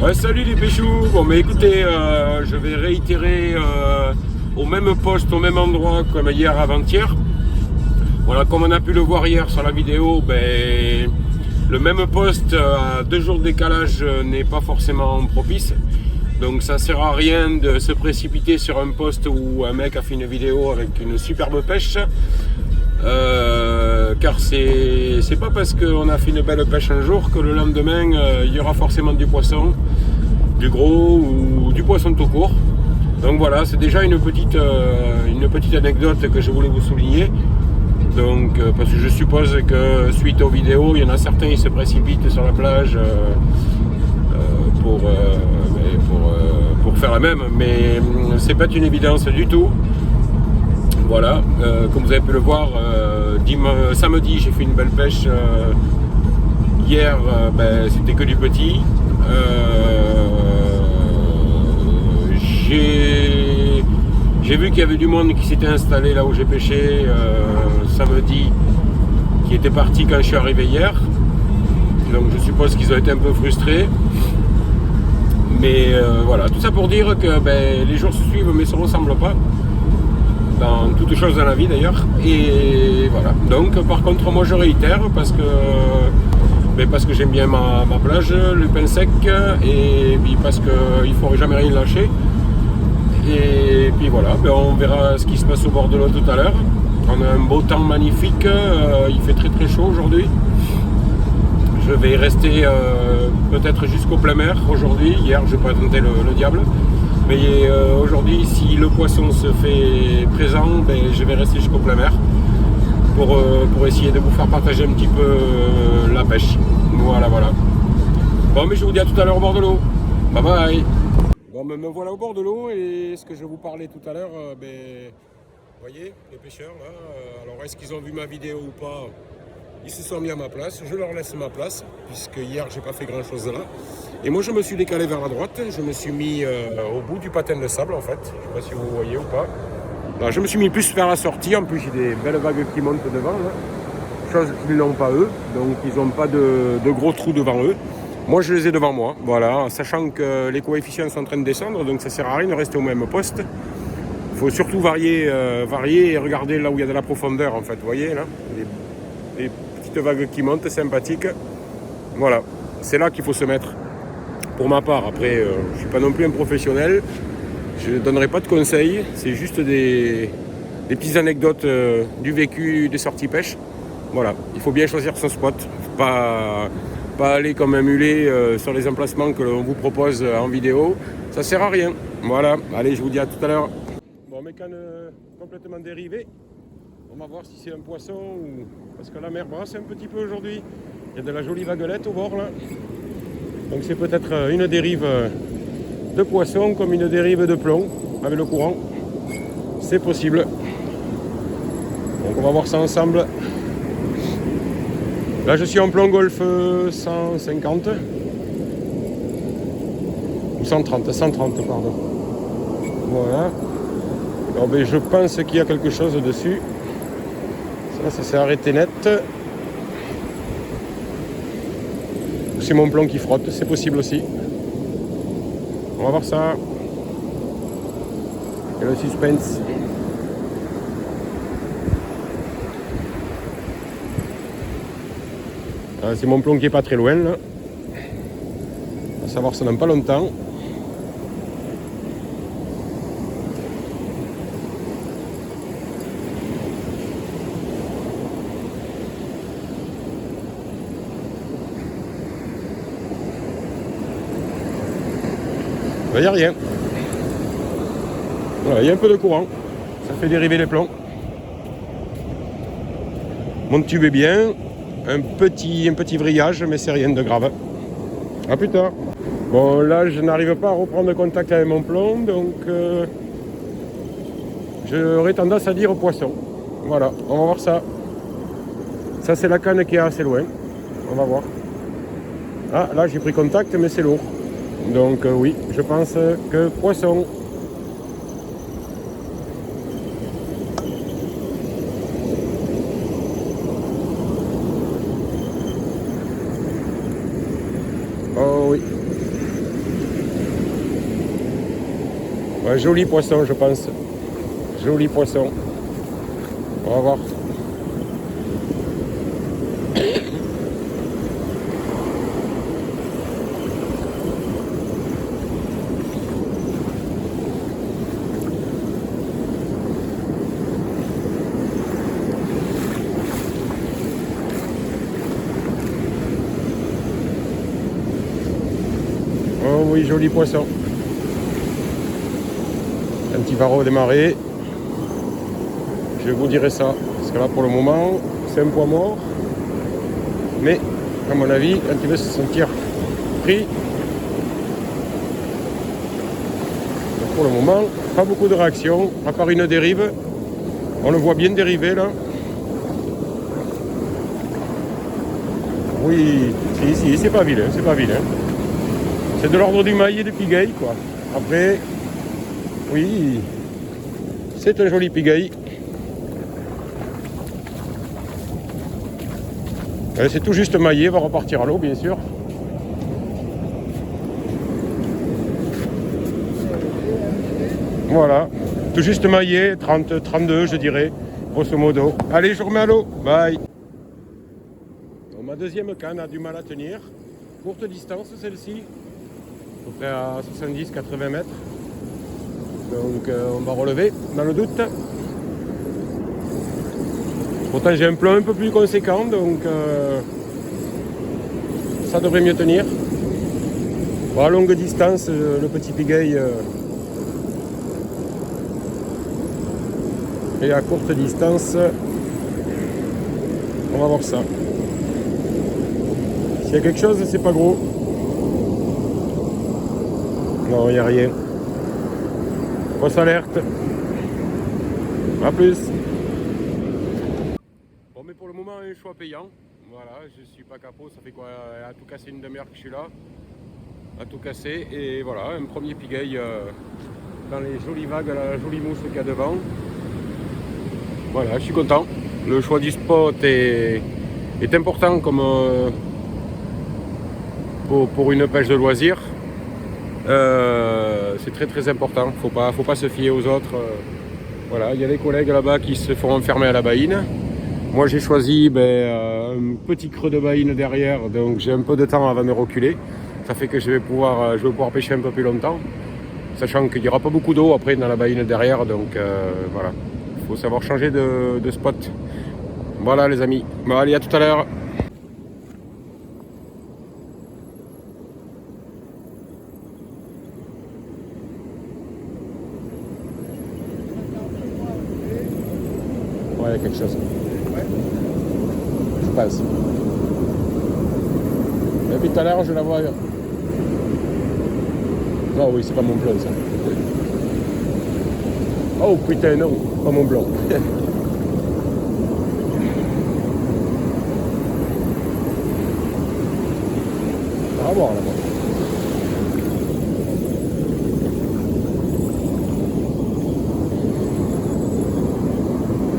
Ouais, salut les péchous. Bon, mais écoutez, je vais réitérer au même poste, au même endroit comme hier avant-hier. Voilà, comme on a pu le voir hier sur la vidéo, ben, le même poste à 2 jours de décalage n'est pas forcément propice. Donc ça sert à rien de se précipiter sur un poste où un mec a fait une vidéo avec une superbe pêche. Car c'est pas parce qu'on a fait une belle pêche un jour que le lendemain il y aura forcément du poisson, du gros ou du poisson tout court. Donc voilà, c'est déjà une petite anecdote que je voulais vous souligner. Donc parce que je suppose que suite aux vidéos, il y en a certains qui se précipitent sur la plage pour faire la même, mais c'est pas une évidence du tout. Voilà, comme vous avez pu le voir, samedi j'ai fait une belle pêche. Hier c'était que du petit. J'ai vu qu'il y avait du monde qui s'était installé là où j'ai pêché samedi, qui était parti quand je suis arrivé hier. Donc je suppose qu'ils ont été un peu frustrés. Mais voilà, tout ça pour dire que les jours se suivent mais ne se ressemblent pas. Dans toutes choses dans la vie d'ailleurs. Et voilà. Donc par contre moi je réitère parce que j'aime bien ma plage, le pain sec, et puis parce qu'il ne faut jamais rien lâcher. Et puis voilà, on verra ce qui se passe au bord de l'eau tout à l'heure. On a un beau temps magnifique, il fait très très chaud aujourd'hui. Je vais rester peut-être jusqu'au plein mer aujourd'hui. Hier je n'ai pas tenté le diable. Mais aujourd'hui, si le poisson se fait présent, je vais rester jusqu'au plein mer pour essayer de vous faire partager un petit peu la pêche. Voilà. Bon, mais je vous dis à tout à l'heure au bord de l'eau. Bye bye. Bon, me voilà au bord de l'eau et ce que je vous parlais tout à l'heure, vous voyez, les pêcheurs là, alors est-ce qu'ils ont vu ma vidéo ou pas? Ils se sont mis à ma place, je leur laisse ma place, puisque hier j'ai pas fait grand chose là. Et moi je me suis décalé vers la droite, je me suis mis au bout du patin de sable en fait, je sais pas si vous voyez ou pas. Alors, je me suis mis plus vers la sortie, en plus j'ai des belles vagues qui montent devant, là. Chose qu'ils n'ont pas eux, donc ils n'ont pas de gros trous devant eux. Moi je les ai devant moi, voilà, sachant que les coefficients sont en train de descendre, donc ça sert à rien de rester au même poste. Il faut surtout varier et regarder là où il y a de la profondeur en fait, vous voyez là, les petites vagues qui montent, sympathiques. Voilà, c'est là qu'il faut se mettre. Pour ma part, après, je ne suis pas non plus un professionnel, je ne donnerai pas de conseils, c'est juste des petites anecdotes du vécu des sorties pêche. Voilà, il faut bien choisir son spot, pas aller comme un mulet sur les emplacements que l'on vous propose en vidéo, ça sert à rien. Voilà, allez, je vous dis à tout à l'heure. Bon, mes cannes complètement dérivées. On va voir si c'est un poisson ou... Parce que la mer brasse un petit peu aujourd'hui. Il y a de la jolie vaguelette au bord là. Donc c'est peut-être une dérive de poisson comme une dérive de plomb avec le courant. C'est possible. Donc on va voir ça ensemble. Là je suis en plomb golf 150. Ou 130 pardon. Voilà. Alors, je pense qu'il y a quelque chose dessus. Ça s'est arrêté net. C'est mon plomb qui frotte, c'est possible aussi. On va voir ça. Et le suspense. C'est mon plomb qui est pas très loin là. On va savoir ça dans pas longtemps. Il n'y a rien. Voilà, il y a un peu de courant. Ça fait dériver les plombs. Mon tube est bien. Un petit vrillage, mais c'est rien de grave. A plus tard. Bon, là, je n'arrive pas à reprendre contact avec mon plomb, donc j'aurais tendance à dire poisson. Voilà, on va voir ça. Ça, c'est la canne qui est assez loin. On va voir. Ah, là, j'ai pris contact, mais c'est lourd. Donc oui, je pense que poisson. Oh oui. Ouais, joli poisson, je pense. Joli poisson. On va voir. Oh oui, joli poisson. Un petit varro démarré. Je vous dirai ça. Parce que là, pour le moment, c'est un poids mort. Mais, à mon avis, quand il veut se sentir pris, pour le moment, pas beaucoup de réaction, à part une dérive. On le voit bien dériver là. Oui, si, c'est pas vilain, c'est pas vilain. C'est de l'ordre du maillet de pigaille, quoi. Après, oui, c'est un joli pigaille. C'est tout juste maillé, va repartir à l'eau, bien sûr. Voilà, tout juste maillé, 30, 32, je dirais, grosso modo. Allez, je remets à l'eau, bye. Donc, ma deuxième canne a du mal à tenir. Courte distance, celle-ci, à peu près à 70-80 mètres. Donc, on va relever, dans le doute. Pourtant, j'ai un plomb un peu plus conséquent, donc ça devrait mieux tenir. Bon, à longue distance, le petit pigaille. Et à courte distance, on va voir ça. S'il y a quelque chose, c'est pas gros. Non, il n'y a rien. Grosse alerte. A plus. Bon, mais pour le moment, un choix payant. Voilà, je suis pas capot. Ça fait quoi? À tout casser une demi-heure que je suis là. À tout casser. Et voilà, un premier pigaille dans les jolies vagues, la jolie mousse qu'il y a devant. Voilà, je suis content. Le choix du spot est important comme pour une pêche de loisir. C'est très important. Faut pas se fier aux autres. Voilà, il y a des collègues là-bas qui se font enfermer à la baïne. Moi, j'ai choisi un petit creux de baïne derrière, donc j'ai un peu de temps avant de reculer. Ça fait que je vais pouvoir pêcher un peu plus longtemps, sachant qu'il n'y aura pas beaucoup d'eau après dans la baïne derrière, donc voilà. Il faut savoir changer de spot. Voilà les amis. Bon, allez, à tout à l'heure. Ouais, il y a quelque chose. Je pense. Et puis tout à l'heure, je la vois. Non, oui, c'est pas mon plomb ça. Oh putain, non, pas mon blanc. On va voir là-bas.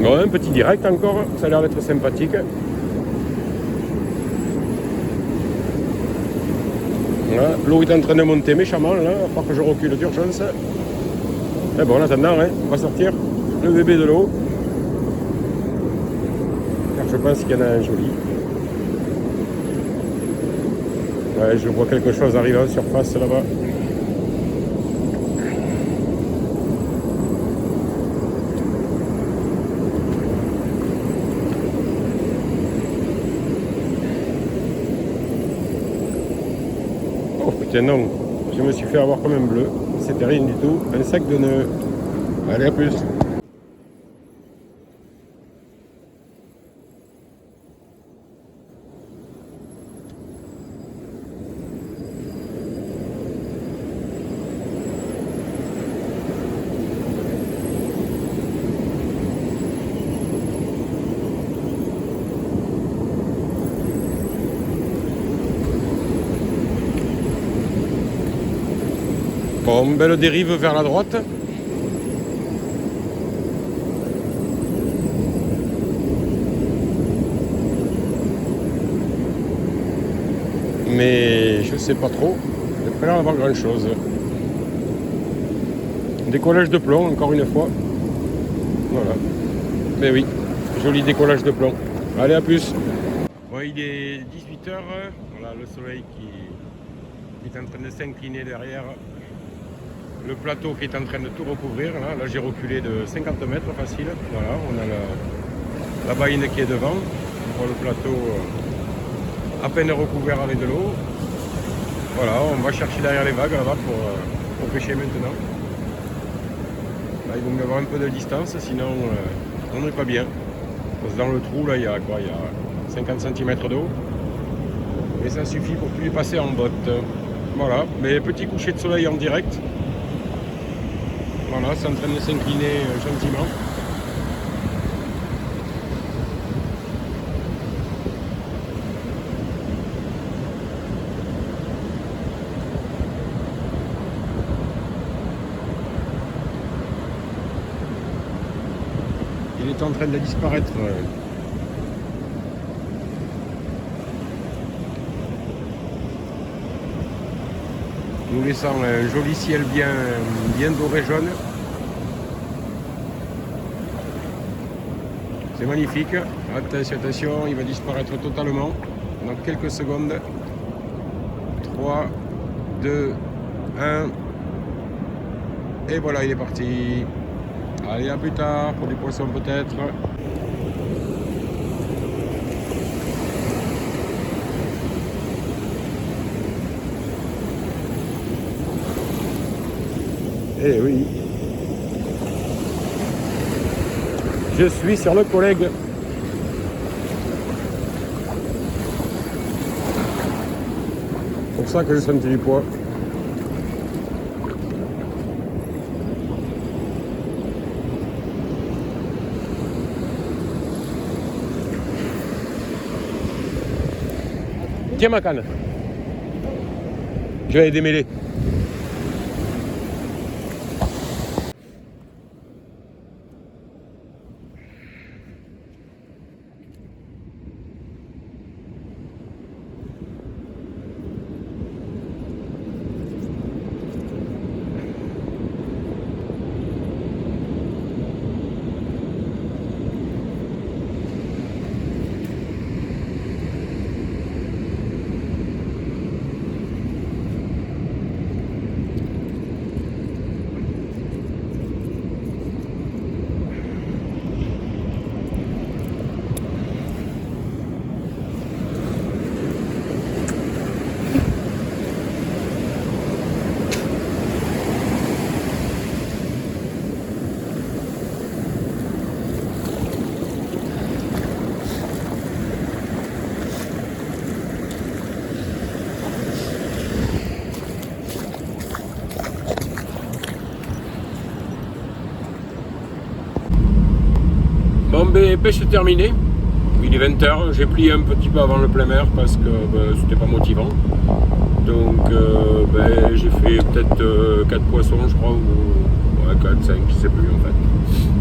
Bon, un petit direct encore, ça a l'air d'être sympathique. Voilà, l'eau est en train de monter méchamment là, à part que je recule d'urgence. Mais bon, en attendant, hein, on va sortir le bébé de l'eau. Car je pense qu'il y en a un joli. Ouais, je vois quelque chose arriver en surface là-bas. Oh putain non, je me suis fait avoir comme un bleu. C'était rien du tout, un sac de nœuds. Allez, à plus. Bon, belle dérive vers la droite. Mais je sais pas trop. J'ai pas l'air d'avoir grand chose. Décollage de plomb, encore une fois. Voilà. Mais oui, joli décollage de plomb. Allez, à plus. Bon, il est 18h. Voilà, le soleil qui est en train de s'incliner derrière. Le plateau qui est en train de tout recouvrir. Là j'ai reculé de 50 mètres facile. Voilà, on a la baïne qui est devant. On voit le plateau à peine recouvert avec de l'eau. Voilà, on va chercher derrière les vagues là-bas pour pêcher maintenant. Là, il vaut mieux avoir un peu de distance, sinon on n'est pas bien. Parce que dans le trou, là, il y a quoi? Il y a 50 cm d'eau. Et ça suffit pour plus y passer en botte. Voilà, mais petit coucher de soleil en direct. Voilà, c'est en train de s'incliner gentiment. Il est en train de disparaître. Nous laissant un joli ciel bien doré jaune. C'est magnifique. Attention, attention, il va disparaître totalement dans quelques secondes. 3, 2, 1. Et voilà, il est parti. Allez, à plus tard pour des poissons peut-être. Eh oui. Je suis sur le collègue. C'est pour ça que je senti du poids. Tiens ma canne. Je vais aller démêler. Bon ben pêche terminée, il est 20h, j'ai plié un petit peu avant le plein mer parce que c'était pas motivant. Donc j'ai fait peut-être 4 poissons je crois, ou ouais, 4, 5, je sais plus en fait.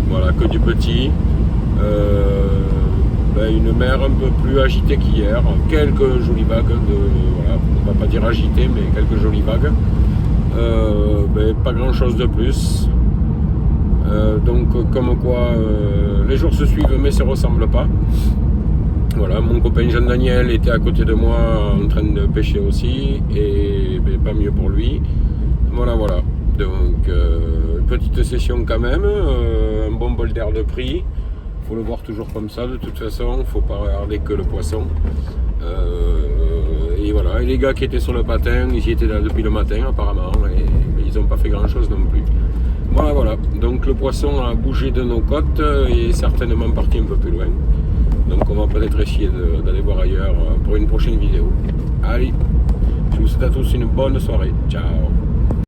Voilà, que du petit. Une mer un peu plus agitée qu'hier, quelques jolies vagues, voilà, on va pas dire agitées mais quelques jolies vagues. Pas grand chose de plus. Donc comme quoi les jours se suivent mais se ressemblent pas. Voilà, mon copain Jean-Daniel était à côté de moi en train de pêcher aussi et pas mieux pour lui. Voilà. Donc petite session quand même, un bon bol d'air de prix. Faut le voir toujours comme ça de toute façon, faut pas regarder que le poisson. Et voilà, et les gars qui étaient sur le patin, ils y étaient là depuis le matin apparemment et ils n'ont pas fait grand chose non plus. Voilà, donc le poisson a bougé de nos côtes et est certainement parti un peu plus loin. Donc on va peut-être essayer d'aller voir ailleurs pour une prochaine vidéo. Allez, je vous souhaite à tous une bonne soirée. Ciao.